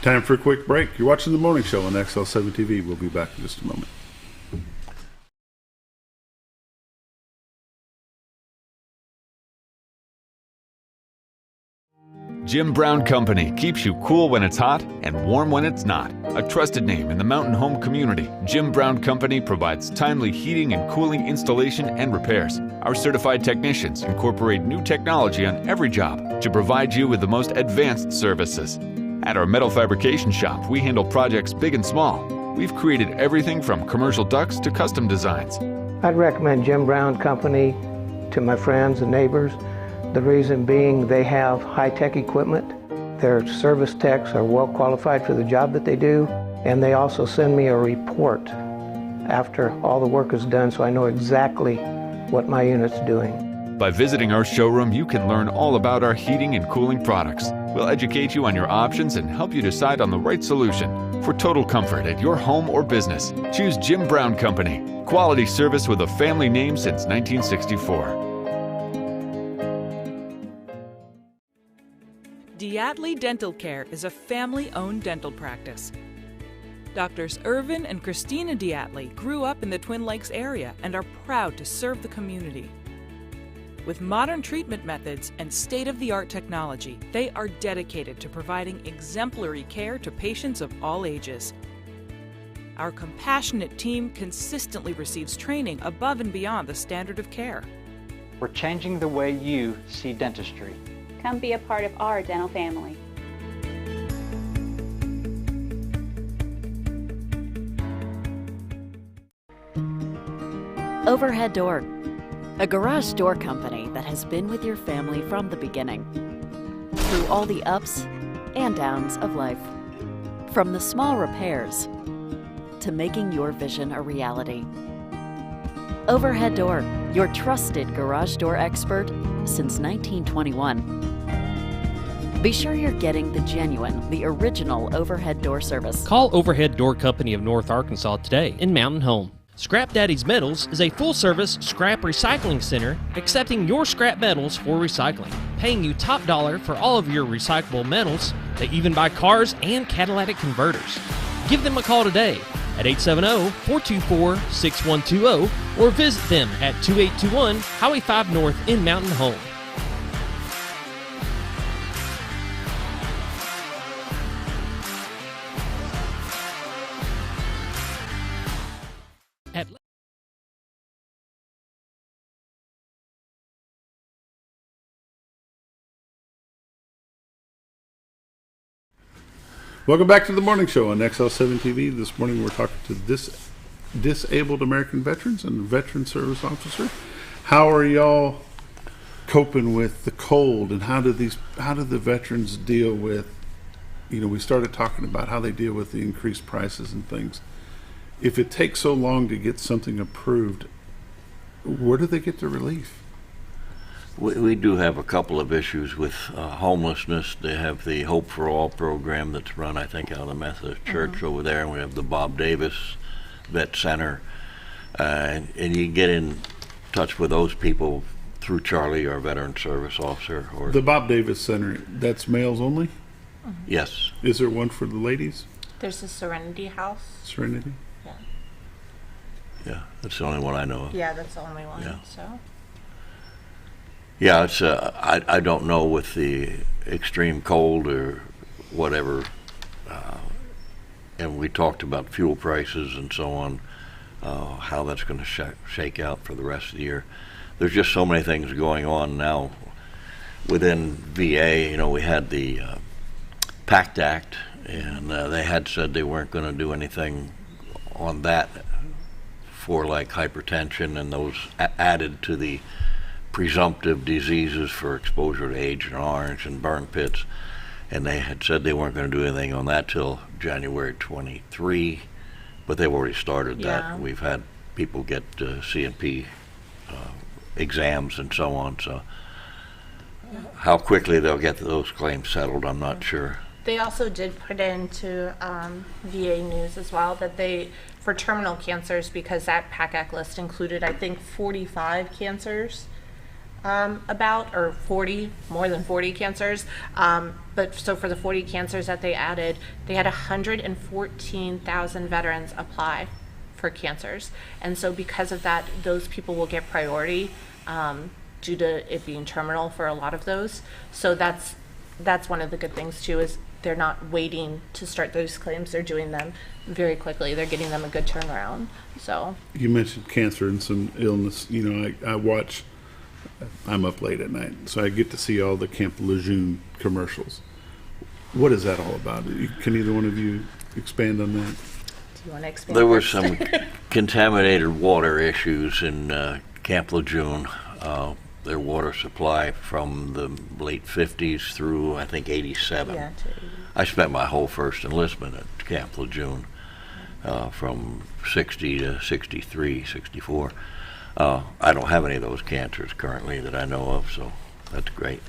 Time for a quick break. You're watching The Morning Show on XL7-TV. We'll be back in just a moment. Jim Brown Company keeps you cool when it's hot and warm when it's not. A trusted name in the mountain home community, Jim Brown Company provides timely heating and cooling installation and repairs. Our certified technicians incorporate new technology on every job to provide you with the most advanced services. At our metal fabrication shop, we handle projects big and small. We've created everything from commercial ducts to custom designs. I'd recommend Jim Brown Company to my friends and neighbors. The reason being, they have high-tech equipment. Their service techs are well qualified for the job that they do, and they also send me a report after all the work is done, so I know exactly what my unit's doing. By visiting our showroom, you can learn all about our heating and cooling products. We'll educate you on your options and help you decide on the right solution. For total comfort at your home or business, choose Jim Brown Company. Quality service with a family name since 1964. Diatley Dental Care is a family-owned dental practice. Doctors Irvin and Christina Diatley grew up in the Twin Lakes area and are proud to serve the community. With modern treatment methods and state-of-the-art technology, they are dedicated to providing exemplary care to patients of all ages. Our compassionate team consistently receives training above and beyond the standard of care. We're changing the way you see dentistry. Come be a part of our dental family. Overhead Door, a garage door company that has been with your family from the beginning, through all the ups and downs of life. From the small repairs to making your vision a reality. Overhead Door, your trusted garage door expert since 1921. Be sure you're getting the genuine, the original overhead door service. Call Overhead Door Company of North Arkansas today in Mountain Home. Scrap Daddy's Metals is a full-service scrap recycling center accepting your scrap metals for recycling, paying you top dollar for all of your recyclable metals. They even buy cars and catalytic converters. Give them a call today at 870-424-6120 or visit them at 2821 Highway 5 North in Mountain Home. Welcome back to the morning show on XL7-TV. This morning we're talking to disabled American veterans and veteran service officer. How are y'all coping with the cold, and how do the veterans deal with, we started talking about how they deal with the increased prices and things. If it takes so long to get something approved, where do they get the relief? We do have a couple of issues with homelessness. They have the Hope for All program that's run, I think, out of the Methodist Church over there, and we have the Bob Davis Vet Center. And you get in touch with those people through Charlie, our veteran service officer. Or the Bob Davis Center, that's males only? Yes. Is there one for the ladies? There's a Serenity House. Serenity? Yeah. Yeah, that's the only one I know of. Yeah, that's the only one. Yeah. So. Yeah, it's I don't know with the extreme cold or whatever, and we talked about fuel prices and so on, how that's going to shake out for the rest of the year. There's just so many things going on now within VA. We had the PACT Act, and they had said they weren't going to do anything on that for like hypertension and those added to the presumptive diseases for exposure to Agent Orange and burn pits, and they had said they weren't going to do anything on that till January 23, but they've already started that. We've had people get C&P exams and so on, so how quickly they'll get those claims settled, I'm not sure. They also did put into VA News as well that for terminal cancers, because that PAC Act list included, I think, 45 cancers, more than 40 cancers. But so for the 40 cancers that they added, they had 114,000 veterans apply for cancers. And so because of that, those people will get priority due to it being terminal for a lot of those. So that's one of the good things too, is they're not waiting to start those claims. They're doing them very quickly. They're getting them a good turnaround. So you mentioned cancer and some illness. I'm up late at night, so I get to see all the Camp Lejeune commercials. What is that all about? Can either one of you expand on that? Do you want to expand? There were some contaminated water issues in Camp Lejeune. Their water supply from the late 50s through, I think, 87. Yeah, I spent my whole first enlistment at Camp Lejeune from 60 to 63, 64. I don't have any of those cancers currently that I know of, so that's great.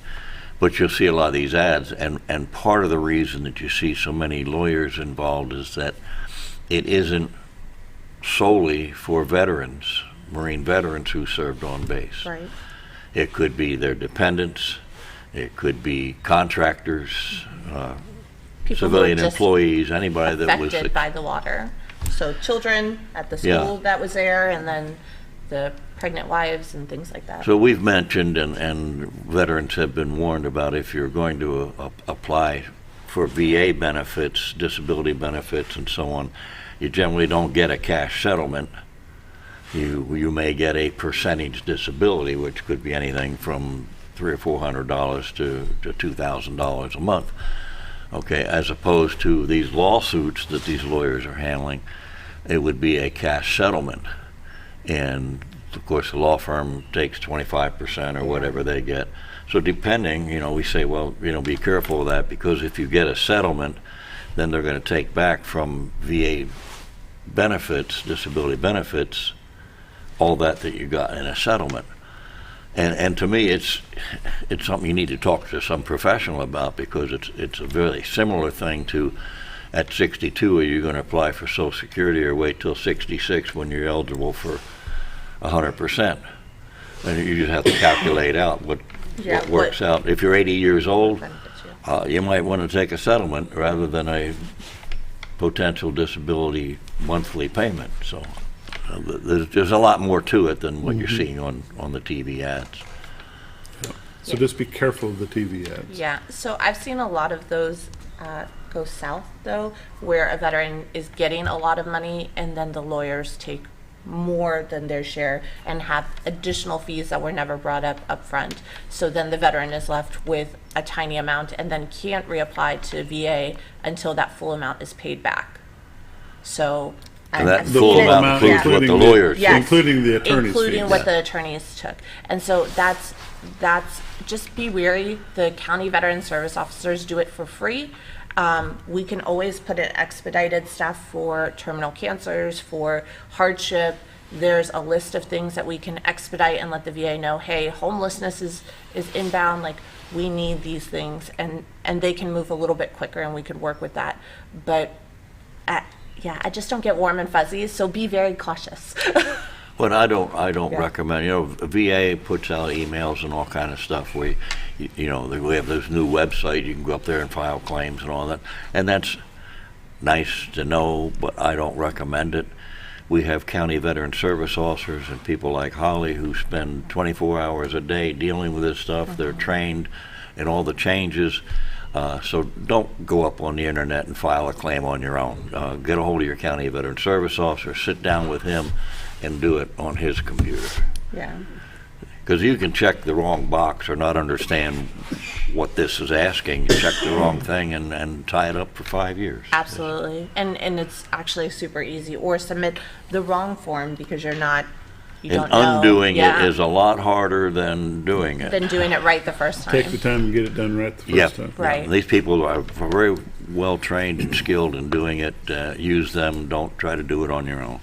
But you'll see a lot of these ads, and part of the reason that you see so many lawyers involved is that it isn't solely for veterans, Marine veterans who served on base. Right. It could be their dependents, it could be contractors, civilian employees, anybody that was affected by the water. So children at the school that was there, and then the pregnant wives and things like that. So we've mentioned, and veterans have been warned about, if you're going to apply for VA benefits, disability benefits, and so on, you generally don't get a cash settlement. You may get a percentage disability, which could be anything from $300 or $400 to $2,000 a month. Okay, as opposed to these lawsuits that these lawyers are handling, it would be a cash settlement. And of course the law firm takes 25% or whatever they get. So depending, we say, well, be careful of that, because if you get a settlement, then they're going to take back from VA benefits, disability benefits, all that you got in a settlement. And to me, it's something you need to talk to some professional about, because it's a very similar thing to at 62, are you going to apply for Social Security or wait till 66 when you're eligible for 100%? And you just have to calculate out what works out. If you're 80 years old, you might want to take a settlement rather than a potential disability monthly payment. So there's a lot more to it than what you're seeing on the TV ads. So just be careful of the TV ads. Yeah, so I've seen a lot of those go south, though, where a veteran is getting a lot of money and then the lawyers take more than their share and have additional fees that were never brought up front. So then the veteran is left with a tiny amount and then can't reapply to VA until that full amount is paid back. So and that full amount includes what the lawyers took. Including the attorney's including what the attorneys took. And so that's just be wary. The county veteran service officers do it for free. We can always put in expedited stuff for terminal cancers, for hardship. There's a list of things that we can expedite and let the VA know, hey, homelessness is inbound, like we need these things, and they can move a little bit quicker and we could work with that. But I just don't get warm and fuzzy, so be very cautious. But I don't recommend, VA puts out emails and all kind of stuff where, we have this new website, you can go up there and file claims and all that. And that's nice to know, but I don't recommend it. We have county veteran service officers and people like Hollie who spend 24 hours a day dealing with this stuff. They're trained in all the changes. So don't go up on the internet and file a claim on your own. Get a hold of your county veteran service officer, sit down with him, and do it on his computer. Yeah. Because you can check the wrong box or not understand what this is asking. You check the wrong thing and tie it up for 5 years. Absolutely. And it's actually super easy. Or submit the wrong form because you don't know. Undoing it is a lot harder than doing it. Than doing it right the first time. Take the time and get it done right the first time. Right. These people are very well trained and skilled in doing it. Use them. Don't try to do it on your own.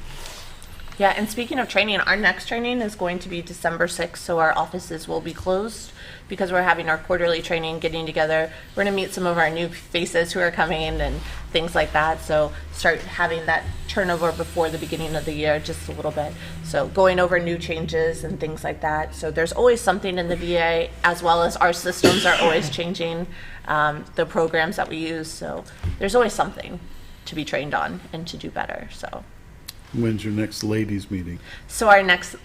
Yeah, and speaking of training, our next training is going to be December 6th, so our offices will be closed because we're having our quarterly training, getting together. We're going to meet some of our new faces who are coming and things like that, so start having that turnover before the beginning of the year just a little bit. So going over new changes and things like that. So there's always something in the VA, as well as our systems are always changing, the programs that we use, so there's always something to be trained on and to do better. So. When's your next ladies meeting? So our next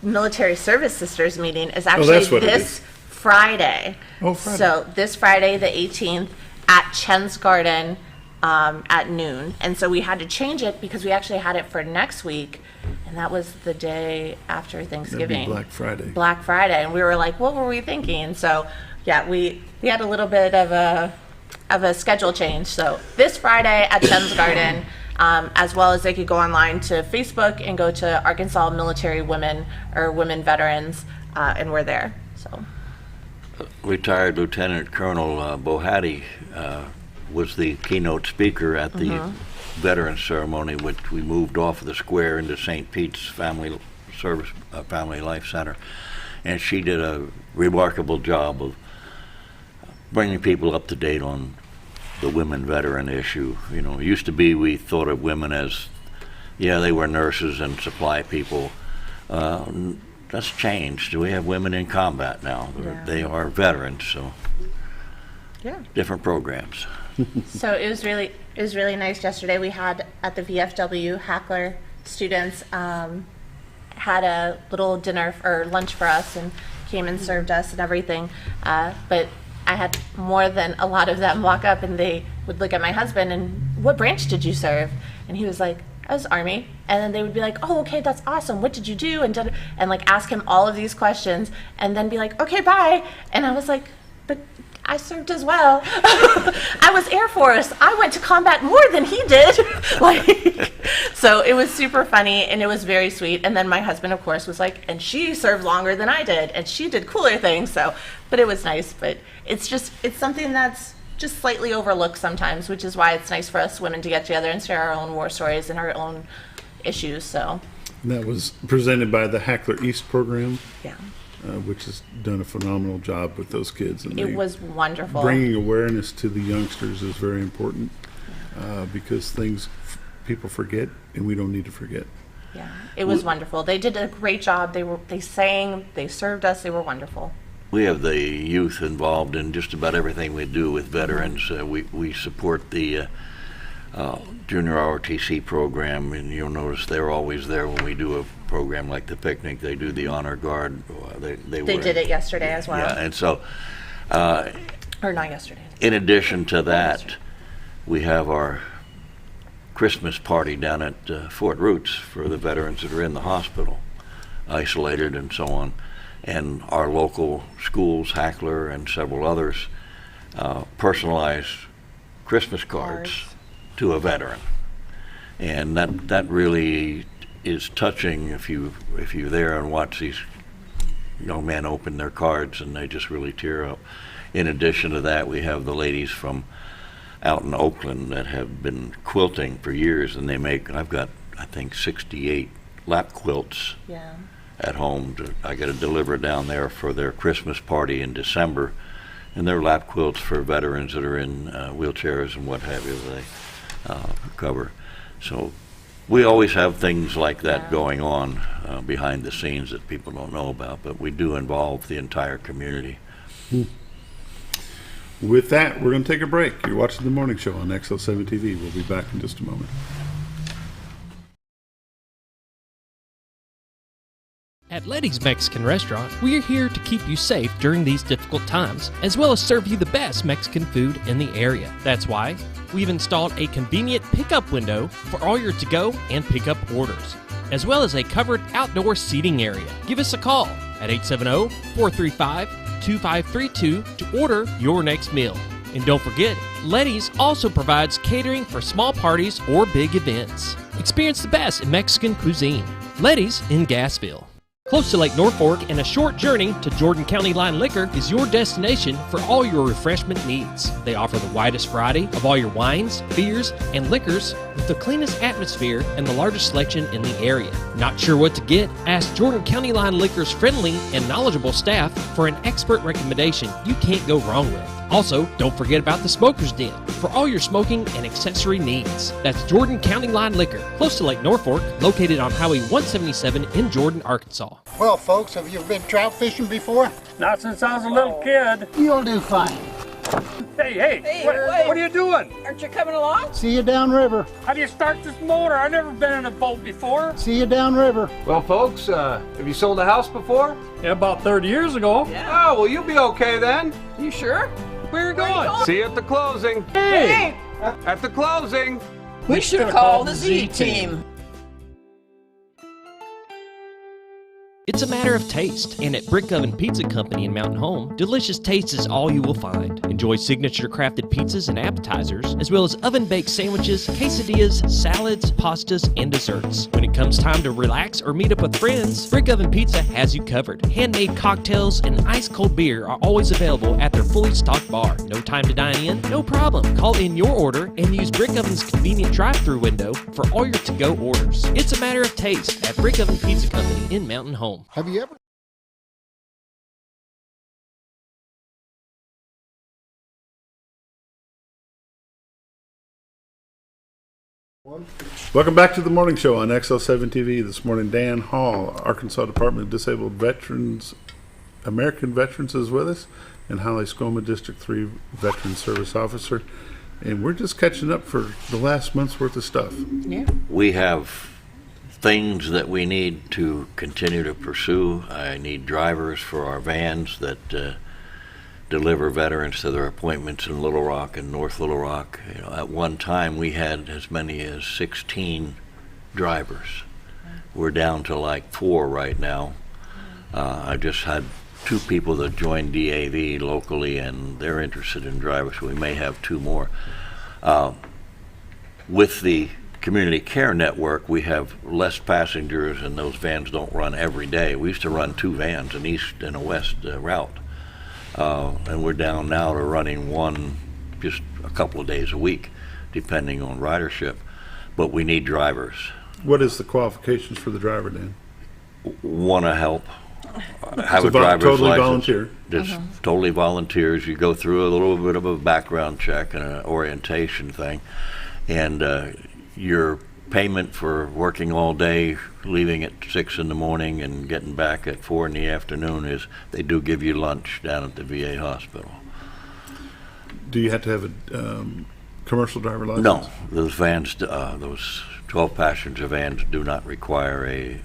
Military Service Sisters meeting is actually this Friday. Oh, Friday. So this Friday, the 18th, at Chen's Garden at noon. And so we had to change it because we actually had it for next week, and that was the day after Thanksgiving. That'd be Black Friday. Black Friday, and we were like, what were we thinking? So yeah, we had a little bit of a schedule change. So this Friday at Chen's Garden. As well as they could go online to Facebook and go to Arkansas Military Women or Women Veterans, and we're there. So, retired Lieutenant Colonel Bohatti was the keynote speaker at the Veterans Ceremony, which we moved off of the square into St. Pete's Family Life Center, and she did a remarkable job of bringing people up to date on the women veteran issue. It used to be we thought of women as, they were nurses and supply people. That's changed. We have women in combat now. They are veterans, so different programs. So it was really nice yesterday. We had at the VFW Hackler students had a little dinner or lunch for us and came and served us and everything. But I had more than a lot of them walk up and they would look at my husband and, what branch did you serve? And he was like, I was Army. And then they would be like, oh, okay, that's awesome. What did you do? And like ask him all of these questions and then be like, okay, bye. And I was like, but I served as well. I was Air Force. I went to combat more than he did. So it was super funny and it was very sweet. And then my husband, of course, was like, and she served longer than I did and she did cooler things. So, but it was nice. But it's something that's just slightly overlooked sometimes, which is why it's nice for us women to get together and share our own war stories and our own issues. So. And that was presented by the Hackler East program. Yeah. Which has done a phenomenal job with those kids. And it was wonderful. Bringing awareness to the youngsters is very important because people forget, and we don't need to forget. Yeah, it was wonderful. They did a great job. They sang, they served us. They were wonderful. We have the youth involved in just about everything we do with veterans. We support the junior ROTC program, and you'll notice they're always there when we do a program like the picnic. They do the honor guard. They did it yesterday as well. Yeah, and so or not yesterday. In addition to that, we have our Christmas party down at Fort Roots for the veterans that are in the hospital, isolated and so on, and our local schools, Hackler and several others, personalize Christmas cards to a veteran, and that really is touching if you're there and watch these young men open their cards, and they just really tear up. In addition to that, we have the ladies from out in Oakland that have been quilting for years, and I've got I think 68 lap quilts at home. I got to deliver down there for their Christmas party in December, and they're lap quilts for veterans that are in wheelchairs and what have you. They cover. So we always have things like that going on behind the scenes that people don't know about, but we do involve the entire community. With that, we're going to take a break. You're watching The Morning Show on XL7-TV. We'll be back in just a moment. At Letty's Mexican Restaurant, we are here to keep you safe during these difficult times, as well as serve you the best Mexican food in the area. That's why we've installed a convenient pickup window for all your to-go and pickup orders, as well as a covered outdoor seating area. Give us a call at 870-435-2532 to order your next meal. And don't forget, Letty's also provides catering for small parties or big events. Experience the best in Mexican cuisine. Letty's in Gassville. Close to Lake Norfolk and a short journey to Jordan County Line Liquor is your destination for all your refreshment needs. They offer the widest variety of all your wines, beers, and liquors with the cleanest atmosphere and the largest selection in the area. Not sure what to get? Ask Jordan County Line Liquor's friendly and knowledgeable staff for an expert recommendation you can't go wrong with. Also, don't forget about the Smoker's Den for all your smoking and accessory needs. That's Jordan County Line Liquor, close to Lake Norfolk, located on Highway 177 in Jordan, Arkansas. Well, folks, have you been trout fishing before? Not since I was a little kid. You'll do fine. Hey, what are you doing? Aren't you coming along? See you downriver. How do you start this motor? I've never been in a boat before. See you downriver. Well, folks, have you sold a house before? Yeah, about 30 years ago. Yeah. Oh, well, you'll be okay then. You sure? Where are you going? See you at the closing. Hey! At the closing. We should call the Z-Team. It's a matter of taste, and at Brick Oven Pizza Company in Mountain Home, delicious taste is all you will find. Enjoy signature crafted pizzas and appetizers, as well as oven-baked sandwiches, quesadillas, salads, pastas, and desserts. When it comes time to relax or meet up with friends, Brick Oven Pizza has you covered. Handmade cocktails and ice-cold beer are always available at their fully stocked bar. No time to dine in? No problem. Call in your order and use Brick Oven's convenient drive-thru window for all your to-go orders. It's a matter of taste at Brick Oven Pizza Company in Mountain Home. Have you ever? Welcome back to The Morning Show on XL7-TV. This morning, Dan Hall, Arkansas Department of Disabled Veterans, American Veterans is with us, and Hollie Scoma, District 3 Veteran Service Officer. And we're just catching up for the last month's worth of stuff. Yeah. We have things that we need to continue to pursue. I need drivers for our vans that deliver veterans to their appointments in Little Rock and North Little Rock. You know, at one time we had as many as 16 drivers. We're down to like 4 right now. I just had 2 people that joined DAV locally, and they're interested in drivers, so we may have 2 more. With the Community Care Network, we have less passengers, and those vans don't run every day. We used to run 2 vans, an east and a west route, and we're down now to running 1 just a couple of days a week, depending on ridership. But we need drivers. What is the qualifications for the driver, Dan? Want to help, have So a driver's totally license. volunteer. Just totally volunteers. You go through a little bit of a background check and an orientation thing, and your payment for working all day, leaving at 6 in the morning and getting back at 4 in the afternoon is they do give you lunch down at the VA hospital. Do you have to have a commercial driver license? No, those vans, those 12 passenger vans do not require a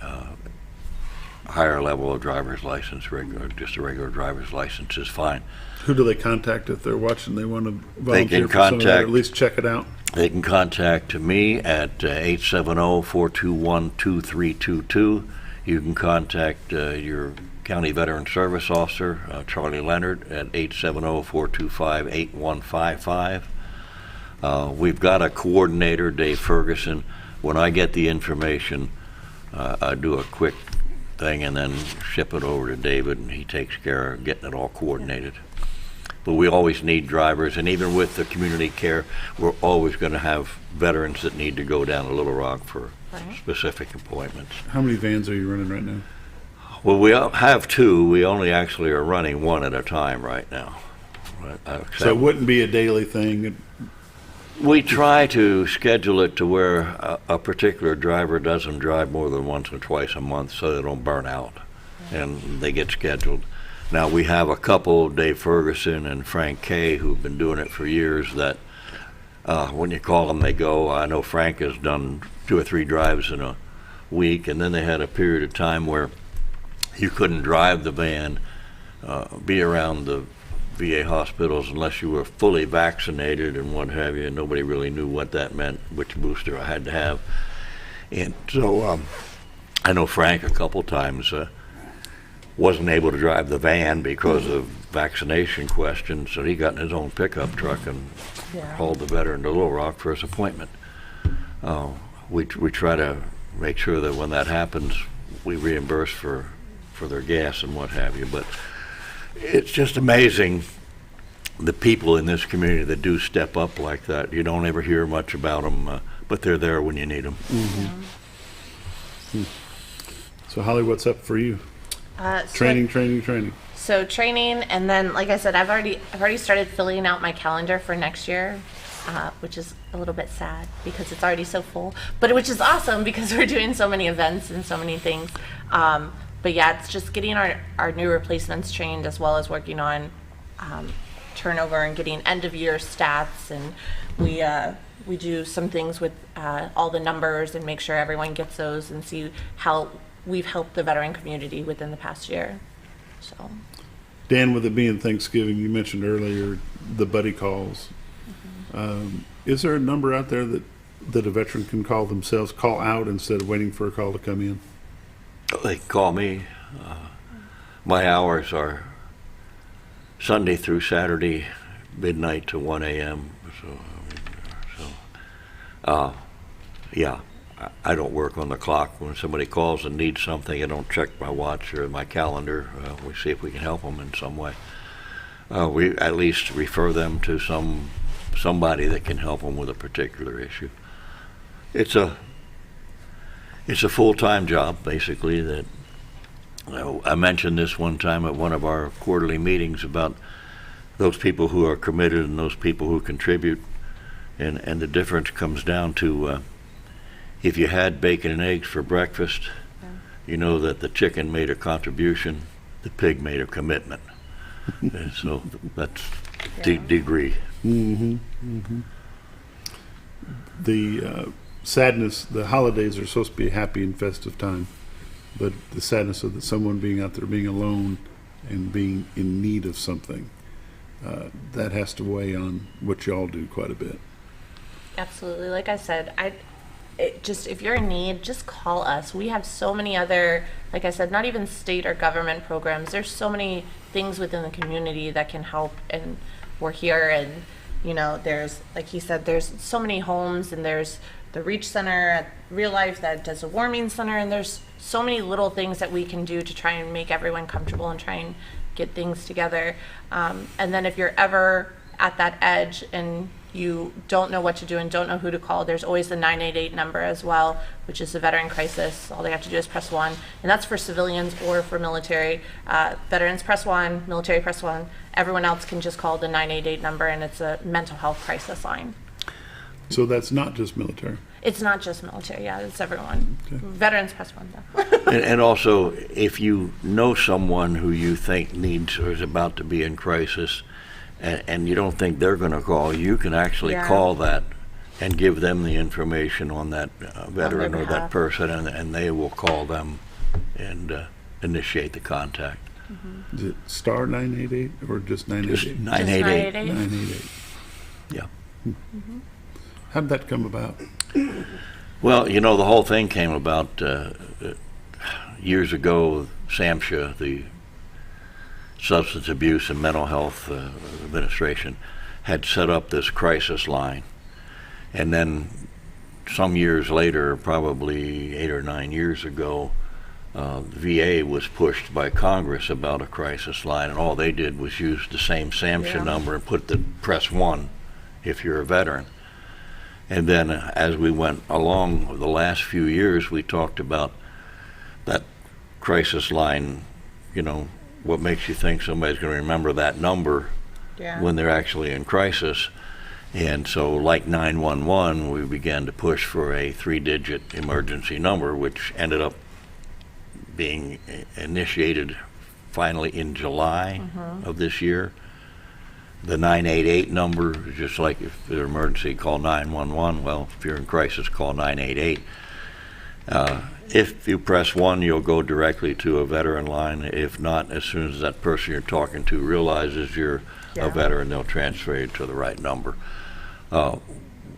higher level of driver's license. Just a regular driver's license is fine. Who do they contact if they're watching? They want to They volunteer can for some of that, or contact, at least check it out. They can contact me at 870-421-2322. You can contact your County Veteran Service Officer, Charlie Leonard, at 870-425-8155. We've got a coordinator, Dave Ferguson. When I get the information, I do a quick thing and then ship it over to David, and he takes care of getting it all coordinated. But we always need drivers, and even with the community care, we're always going to have veterans that need to go down to Little Rock for specific appointments. How many vans are you running right now? Well, we have two. We only actually are running one at a time right now. So it wouldn't be a daily thing? We try to schedule it to where a particular driver doesn't drive more than once or twice a month so they don't burn out, and they get scheduled. Now, we have a couple, Dave Ferguson and Frank Kay, who've been doing it for years, that when you call them, they go. I know Frank has done 2 or 3 drives in a week, and then they had a period of time where you couldn't drive the van, be around the VA hospitals unless you were fully vaccinated and what have you. Nobody really knew what that meant, which booster I had to have. And so I know Frank a couple times wasn't able to drive the van because of vaccination questions, so he got in his own pickup truck and hauled the veteran to Little Rock for his appointment. We try to make sure that when that happens, we reimburse for their gas and what have you. But it's just amazing, the people in this community that do step up like that. You don't ever hear much about them, but they're there when you need them. So Holly, what's up for you? Training. So training, and then, like I said, I've already started filling out my calendar for next year, which is a little bit sad because it's already so full, but which is awesome because we're doing so many events and so many things. But yeah, it's just getting our new replacements trained, as well as working on turnover and getting end of year stats, and we do some things with all the numbers and make sure everyone gets those and see how we've helped the veteran community within the past year. So, Dan, with it being Thanksgiving, you mentioned earlier the buddy calls. Is there a number out there that a veteran can call themselves, call out instead of waiting for a call to come in? They can call me. My hours are Sunday through Saturday, midnight to 1 a.m. Yeah, I don't work on the clock. When somebody calls and needs something, I don't check my watch or my calendar. We see if we can help them in some way. We at least refer them to somebody that can help them with a particular issue. It's a full-time job, basically. That I mentioned this one time at one of our quarterly meetings about those people who are committed and those people who contribute, and the difference comes down to if you had bacon and eggs for breakfast, you know that the chicken made a contribution, the pig made a commitment. And so that's degree. The sadness, the holidays are supposed to be a happy and festive time, but the sadness of someone being out there, being alone and being in need of something, that has to weigh on what y'all do quite a bit. absolutely. Like I said, if you're in need, just call us. We have so many other, like I said, not even state or government programs. There's so many things within the community that can help, and we're here. And there's, like he said, there's so many homes, and there's the Reach Center at Real Life that does a warming center, and there's so many little things that we can do to try and make everyone comfortable and try and get things together. And then if you're ever at that edge and you don't know what to do and don't know who to call, there's always the 988 number as well, which is the veteran crisis. All they have to do is press 1, and that's for civilians or for military. Veterans press 1, military press 1. Everyone else can just call the 988 number, and it's a mental health crisis line. So that's not just military? It's not just military, yeah, it's everyone. Okay. Veterans press 1, though. and also, if you know someone who you think needs or is about to be in crisis, and you don't think they're going to call, you can actually call that and give them the information on that veteran or that person, and they will call them and initiate the contact. Is it star 988 or just 988? Just 988. 988. Yeah. How did that come about? Well, you know, the whole thing came about years ago. SAMHSA, the Substance Abuse and Mental Health Administration, had set up this crisis line. And then some years later, probably 8 or 9 years ago, the VA was pushed by Congress about a crisis line, and all they did was use the same SAMHSA number and put the press 1 if you're a veteran. And then as we went along the last few years, we talked about that crisis line, you know, what makes you think somebody's going to remember that number when they're actually in crisis. And so like 911, we began to push for a 3-digit emergency number, which ended up being initiated finally in July of this year. The 988 number, just like if there's an emergency, call 911. Well, if you're in crisis, call 988. If you press 1, you'll go directly to a veteran line. If not, as soon as that person you're talking to realizes you're a veteran, they'll transfer you to the right number.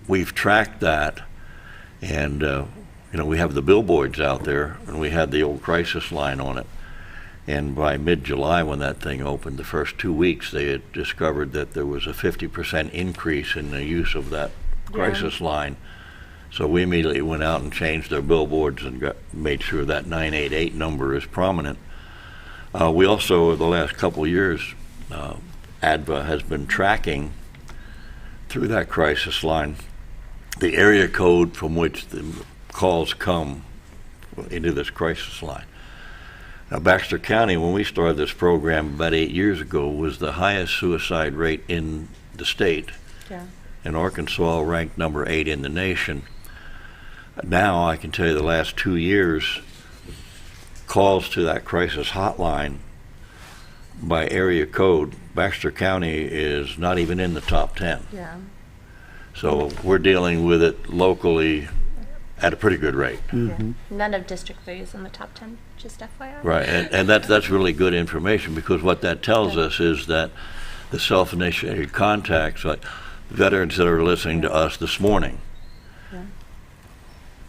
We've tracked that, and you know, we have the billboards out there, and we had the old crisis line on it. And by mid-July, when that thing opened, the first 2 weeks, they had discovered that there was a 50% increase in the use of that crisis line. So we immediately went out and changed our billboards and made sure that 988 number is prominent. We also, over the last couple of years, ADVA has been tracking through that crisis line the area code from which the calls come into this crisis line. Now, Baxter County, when we started this program about 8 years ago, was the highest suicide rate in the state. And Arkansas ranked number 8 in the nation. Now, I can tell you the last 2 years, calls to that crisis hotline by area code, Baxter County is not even in the top 10. So we're dealing with it locally at a pretty good rate. None of District 3 is in the top 10, just FYI. Right, and that's really good information, because what that tells us is that the self-initiated contacts, like veterans that are listening to us this morning,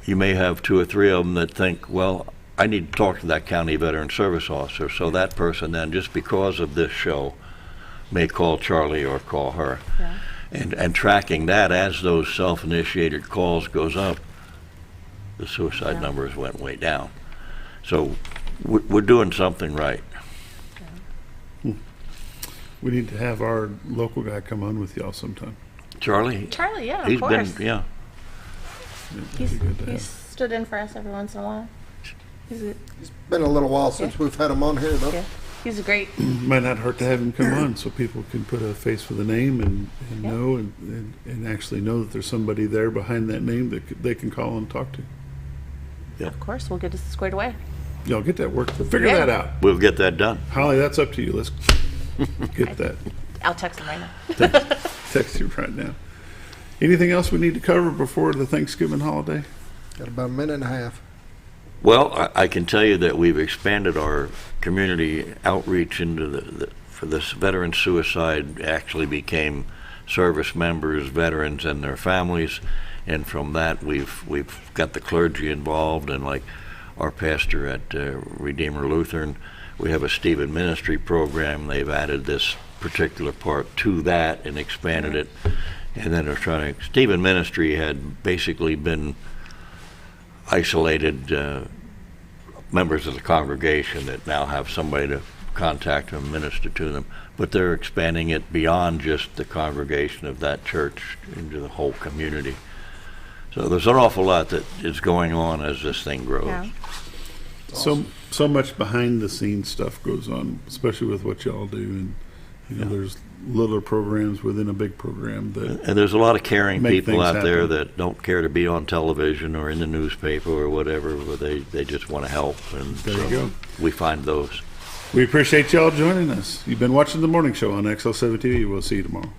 you may have 2 or 3 of them that think, well, I need to talk to that county veteran service officer. So that person then, just because of this show, may call Charlie or call her. And tracking that as those self-initiated calls goes up, the suicide numbers went way down. So we're doing something right. We need to have our local guy come on with y'all sometime. Charlie? Charlie, yeah, he's of course. been, He's stood in for us every once in a while. It's been a little while since we've had him on here, though. He's great. Might not hurt to have him come on so people can put a face with a name and know and actually know that there's somebody there behind that name that they can call and talk to. Of course, we'll get it squared away. Y'all get that work. Figure that out. We'll get that done. Holly, that's up to you. Let's get that. I'll text him right now. Text you right now. Anything else we need to cover before the Thanksgiving holiday? Got about a minute and a half. Well, I can tell you that we've expanded our community outreach into for this veteran suicide. Actually became service members, veterans, and their families, and from that we've got the clergy involved, and like our pastor at Redeemer Lutheran, we have a Stephen Ministry program. They've added this particular part to that and expanded it, and then they're trying to. Stephen Ministry had basically been isolated members of the congregation that now have somebody to contact them, minister to them. But they're expanding it beyond just the congregation of that church into the whole community. So there's an awful lot that is going on as this thing grows. Yeah. So much behind the scenes stuff goes on, especially with what y'all do, and there's little programs within a big program that. And there's a lot of caring make people out things there happen. that don't care to be on television or in the newspaper or whatever, but they just want to help, and There you go. we find those. We appreciate y'all joining us. You've been watching The Morning Show on XL7-TV. We'll see you tomorrow.